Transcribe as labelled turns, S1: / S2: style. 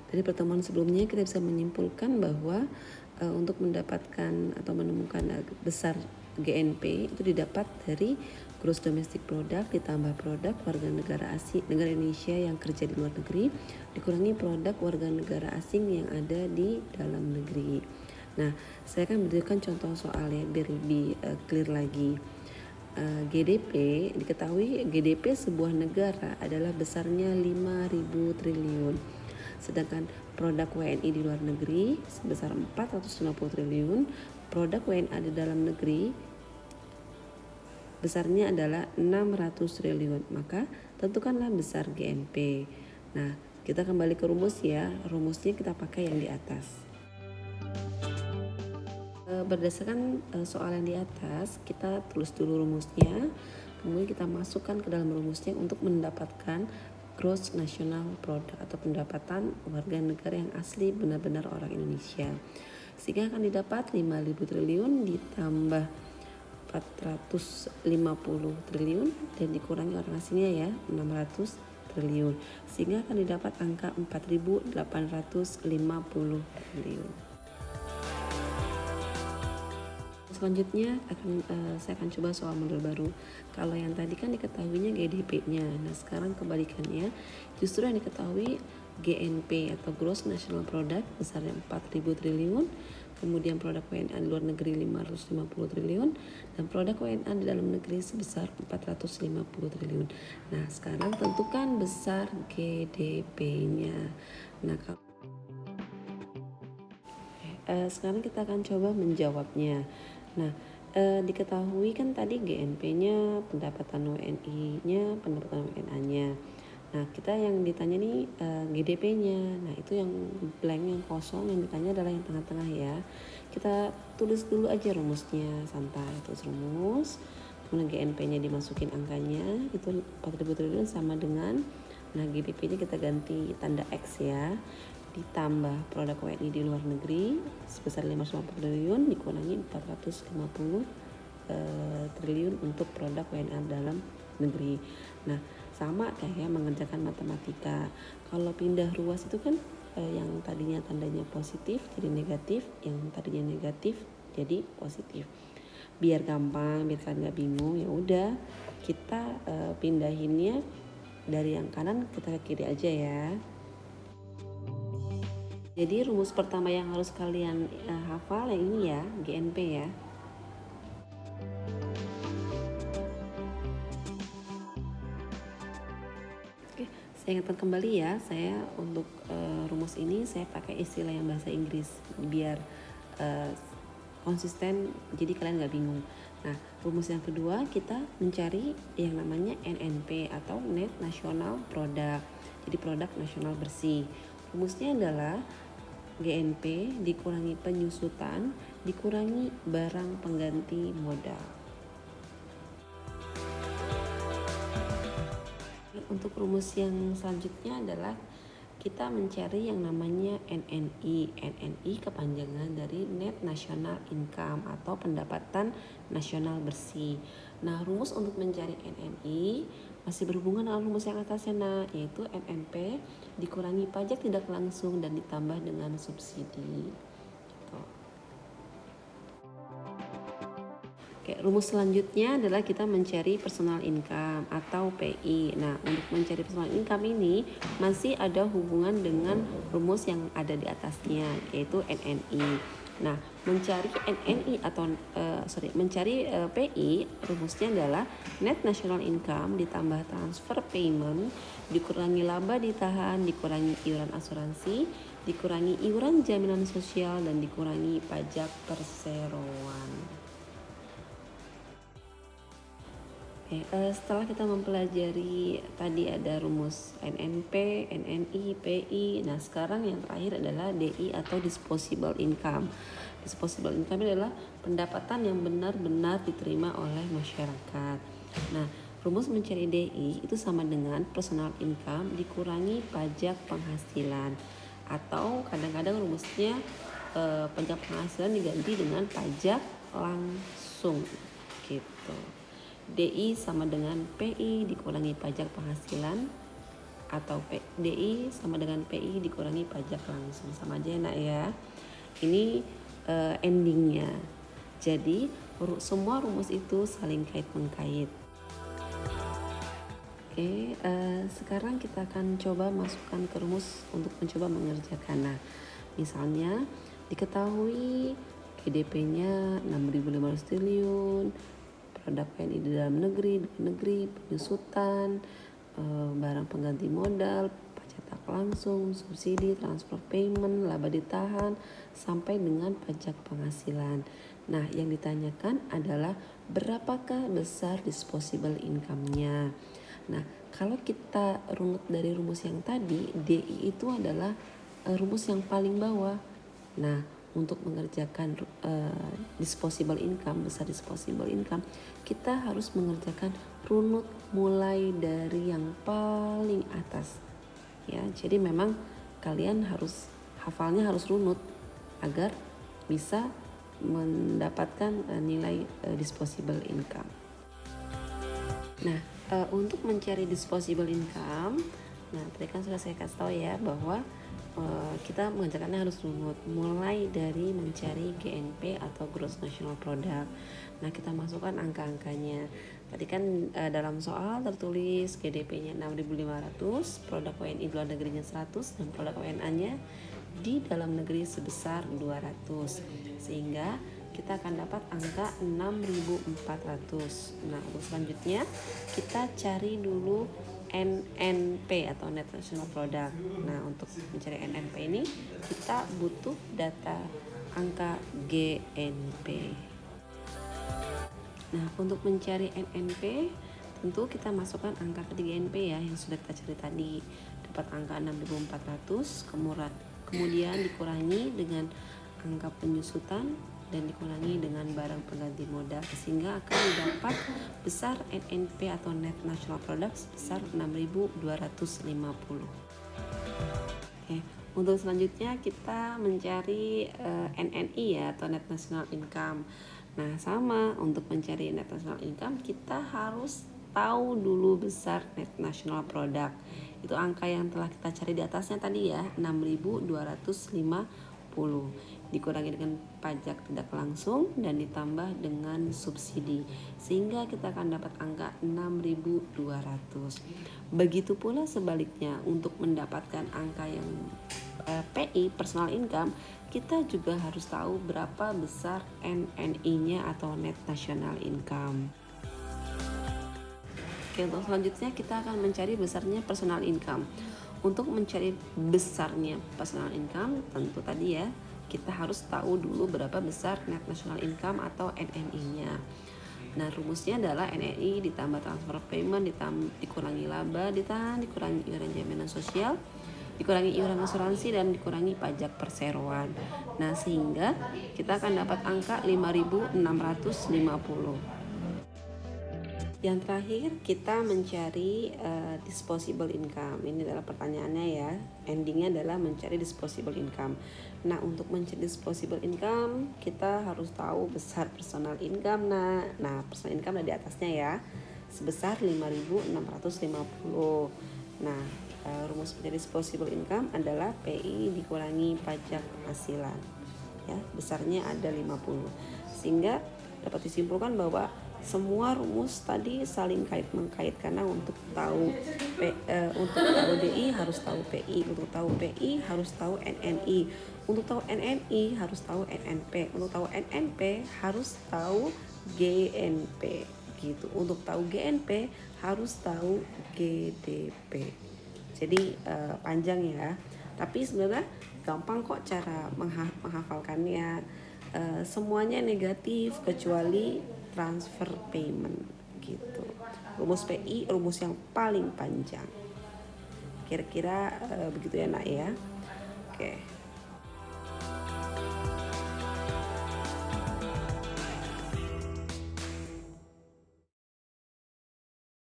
S1: Dari pertemuan sebelumnya kita bisa menyimpulkan bahwa untuk mendapatkan atau menemukan besar GNP itu didapat dari gross domestic product ditambah produk warga negara asing negara Indonesia yang kerja di luar negeri dikurangi produk warga negara asing yang ada di dalam negeri. Nah, saya akan berikan contoh soalnya biar lebih clear lagi. GDP, diketahui GDP sebuah negara adalah besarnya 5.000 triliun. Sedangkan produk WNI di luar negeri sebesar 450 triliun, produk WNA di dalam negeri besarnya adalah 600 triliun. Maka tentukanlah besar GNP. Nah, kita kembali ke rumus ya. Rumusnya kita pakai yang di atas. Berdasarkan soal yang di atas, kita tulis dulu rumusnya, kemudian kita masukkan ke dalam rumusnya untuk mendapatkan gross national product atau pendapatan warga negara yang asli benar-benar orang Indonesia. Sehingga akan didapat 5.000 triliun ditambah 450 triliun dan dikurangi orang aslinya ya 600 triliun. Sehingga akan didapat angka 4.850 triliun. Selanjutnya saya akan coba soal model baru. Kalau yang tadi kan diketahuinya GDP-nya. Nah, sekarang kebalikannya, justru yang diketahui GNP atau Gross National Product besarnya 4.000 triliun, kemudian produk WNA di luar negeri 550 triliun, dan produk WNA di dalam negeri sebesar 450 triliun. Nah, sekarang tentukan besar GDP-nya. Nah, sekarang kita akan coba menjawabnya. Nah, diketahui kan tadi GNP-nya, pendapatan WNI-nya, pendapatan WNA-nya. Nah, kita yang ditanya nih GDP-nya. Nah, itu yang blank, yang kosong, yang ditanya adalah yang tengah-tengah ya. Kita tulis dulu aja rumusnya, santai. Tulis rumus, kemudian GNP-nya dimasukin angkanya, itu 4.000 triliun sama dengan, nah GDP-nya kita ganti tanda X ya, ditambah produk WNI di luar negeri sebesar 550 triliun dikurangi 450 triliun untuk produk WNA dalam negeri. Nah, sama kayak mengerjakan matematika. Kalau pindah ruas itu kan yang tadinya tandanya positif jadi negatif, yang tadinya negatif jadi positif. Biar gampang, biar kalian nggak bingung, ya udah kita pindahinnya dari yang kanan kita ke kiri aja ya. Jadi rumus pertama yang harus kalian hafal yang ini ya, GNP ya. Oke, saya ingatkan kembali ya, saya untuk rumus ini saya pakai istilah yang bahasa Inggris biar konsisten, jadi kalian nggak bingung. Nah, rumus yang kedua kita mencari yang namanya NNP atau Net National Product. Jadi produk nasional bersih. Rumusnya adalah GNP dikurangi penyusutan dikurangi barang pengganti modal. Untuk rumus yang selanjutnya adalah kita mencari yang namanya NNI. NNI kepanjangan dari Net National Income atau pendapatan nasional bersih. Nah, rumus untuk mencari NNI masih berhubungan dengan rumus yang atasnya, yaitu NNP dikurangi pajak tidak langsung dan ditambah dengan subsidi. Gitu. Oke, rumus selanjutnya adalah kita mencari personal income atau PI. Nah, untuk mencari personal income ini masih ada hubungan dengan rumus yang ada di atasnya, yaitu NNI. Nah, mencari NNI atau mencari PI, rumusnya adalah net national income ditambah transfer payment dikurangi laba ditahan dikurangi iuran asuransi dikurangi iuran jaminan sosial dan dikurangi pajak perseroan. Oke, setelah kita mempelajari tadi ada rumus NNP, NNI, PI. Nah, sekarang yang terakhir adalah DI atau disposable income. Disposable income adalah pendapatan yang benar-benar diterima oleh masyarakat. Nah, rumus mencari DI itu sama dengan personal income dikurangi pajak penghasilan. Atau kadang-kadang rumusnya pajak penghasilan diganti dengan pajak langsung gitu. DI sama dengan PI dikurangi pajak penghasilan atau DI sama dengan PI dikurangi pajak langsung, sama aja ya nak ya. Ini endingnya. Jadi semua rumus itu saling kait mengkait. Oke, sekarang kita akan coba masukkan ke rumus untuk mencoba mengerjakan. Nah, misalnya diketahui GDP-nya 6.500 triliun, produk PNI di dalam negeri, di luar negeri, penyusutan, barang pengganti modal, pajak tak langsung, subsidi, transfer payment, laba ditahan, sampai dengan pajak penghasilan. Nah, yang ditanyakan adalah berapakah besar disposable income-nya. Nah, kalau kita runut dari rumus yang tadi, DI itu adalah rumus yang paling bawah. Nah, untuk mengerjakan disposable income, besar disposable income, kita harus mengerjakan runut mulai dari yang paling atas. Ya, jadi memang kalian harus hafalnya harus runut agar bisa mendapatkan nilai disposable income. Nah, untuk mencari disposable income, nah tadi kan sudah saya kasih tahu ya bahwa kita mengerjakannya harus runut mulai dari mencari GNP atau Gross National Product. Nah, kita masukkan angka-angkanya. Tadi kan dalam soal tertulis GDP-nya 6.500, produk WNI luar negerinya 100, dan produk WNA-nya di dalam negeri sebesar 200. Sehingga kita akan dapat angka 6.400. Nah, untuk selanjutnya kita cari dulu NNP atau Net National Product. Nah, untuk mencari NNP ini kita butuh data angka GNP. Nah, untuk mencari NNP tentu kita masukkan angka ke GNP ya yang sudah kita cari tadi. Dapat angka 6.400, kemudian dikurangi dengan angka penyusutan dan dikurangi dengan barang pengganti modal, sehingga akan didapat besar NNP atau Net National Product sebesar 6.250. Oke, untuk selanjutnya kita mencari NNI ya atau Net National Income. Nah, sama untuk mencari Net National Income kita harus tahu dulu besar Net National Product. Itu angka yang telah kita cari di atasnya tadi ya, 6.250 dikurangi dengan pajak tidak langsung dan ditambah dengan subsidi, sehingga kita akan dapat angka 6.200. Begitu pula sebaliknya, untuk mendapatkan angka yang PI personal income, kita juga harus tahu berapa besar NNI-nya atau Net National Income. Oke, untuk selanjutnya kita akan mencari besarnya personal income. Untuk mencari besarnya personal income, tentu tadi ya kita harus tahu dulu berapa besar Net National Income atau NNI-nya. Nah, rumusnya adalah NNI ditambah transfer payment dikurangi laba ditahan, dikurangi iuran jaminan sosial, dikurangi iuran asuransi, dan dikurangi pajak perseroan. Nah, sehingga kita akan dapat angka 5.650. Yang terakhir kita mencari disposable income. Ini adalah pertanyaannya ya. Endingnya adalah mencari disposable income. Nah, untuk mencari disposable income kita harus tahu besar personal income. Nah personal income ada di atasnya ya, sebesar 5.650. Nah, rumus mencari disposable income adalah PI dikurangi pajak penghasilan. Ya, besarnya ada 50. Sehingga dapat disimpulkan bahwa semua rumus tadi saling kait mengkait, karena untuk tahu DI harus tahu PI, untuk tahu PI harus tahu NNI, untuk tahu NNI harus tahu NNP, untuk tahu NNP harus tahu GNP gitu. Untuk tahu GNP harus tahu GDP. Jadi panjang ya, tapi sebenarnya gampang kok cara menghafalkannya. Semuanya negatif kecuali transfer payment gitu. Rumus PI rumus yang paling panjang. Kira-kira begitu ya nak ya. Oke.